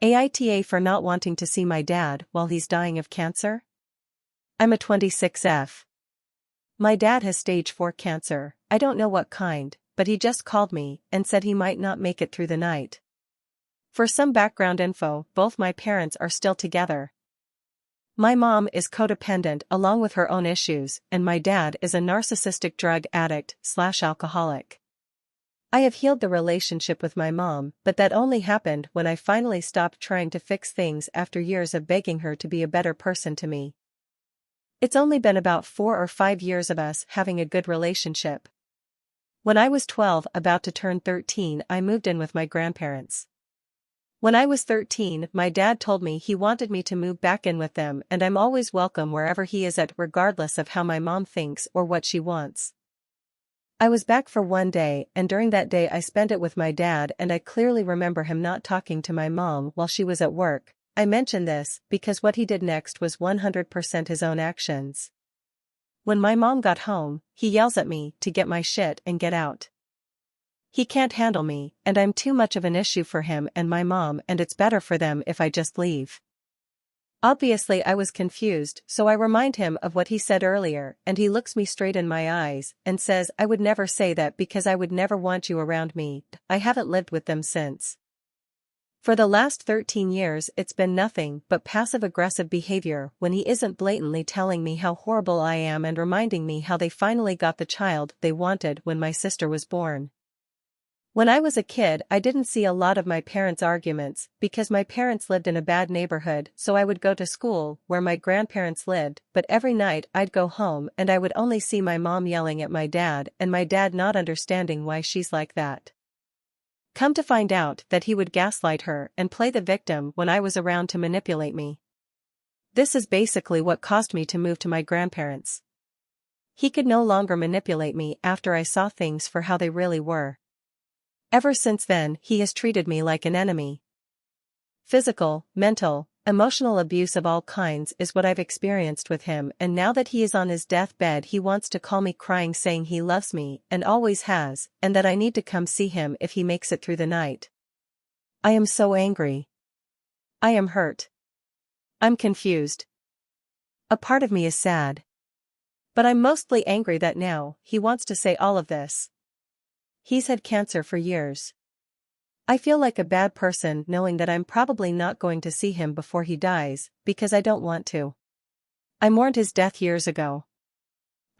AITA for not wanting to see my dad while he's dying of cancer? I'm a 26F. My dad has stage 4 cancer, I don't know what kind, but he just called me and said he might not make it through the night. For some background info, both my parents are still together. My mom is codependent along with her own issues, and my dad is a narcissistic drug addict/alcoholic. I have healed the relationship with my mom, but that only happened when I finally stopped trying to fix things after years of begging her to be a better person to me. It's only been about 4 or 5 years of us having a good relationship. When I was 12, about to turn 13, I moved in with my grandparents. When I was 13, my dad told me he wanted me to move back in with them, and I'm always welcome wherever he is at, regardless of how my mom thinks or what she wants. I was back for one day, and during that day I spent it with my dad, and I clearly remember him not talking to my mom while she was at work. I mention this because what he did next was 100% his own actions. When my mom got home, he yells at me to get my shit and get out. He can't handle me, and I'm too much of an issue for him and my mom, and it's better for them if I just leave. Obviously I was confused, so I remind him of what he said earlier, and he looks me straight in my eyes and says, "I would never say that because I would never want you around me." I haven't lived with them since. For the last 13 years it's been nothing but passive-aggressive behavior when he isn't blatantly telling me how horrible I am and reminding me how they finally got the child they wanted when my sister was born. When I was a kid, I didn't see a lot of my parents' arguments because my parents lived in a bad neighborhood, so I would go to school where my grandparents lived, but every night I'd go home and I would only see my mom yelling at my dad and my dad not understanding why she's like that. Come to find out that he would gaslight her and play the victim when I was around to manipulate me. This is basically what caused me to move to my grandparents. He could no longer manipulate me after I saw things for how they really were. Ever since then, he has treated me like an enemy. Physical, mental, emotional abuse of all kinds is what I've experienced with him, and now that he is on his deathbed he wants to call me crying saying he loves me and always has, and that I need to come see him if he makes it through the night. I am so angry. I am hurt. I'm confused. A part of me is sad. But I'm mostly angry that now he wants to say all of this. He's had cancer for years. I feel like a bad person knowing that I'm probably not going to see him before he dies, because I don't want to. I mourned his death years ago.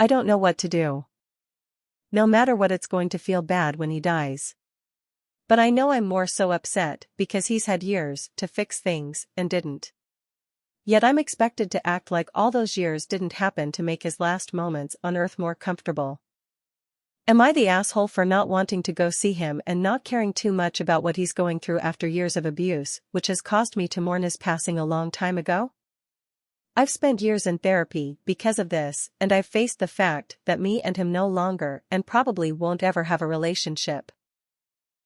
I don't know what to do. No matter what, it's going to feel bad when he dies. But I know I'm more so upset because he's had years to fix things and didn't. Yet I'm expected to act like all those years didn't happen to make his last moments on earth more comfortable. Am I the asshole for not wanting to go see him and not caring too much about what he's going through after years of abuse, which has caused me to mourn his passing a long time ago? I've spent years in therapy because of this, and I've faced the fact that me and him no longer and probably won't ever have a relationship.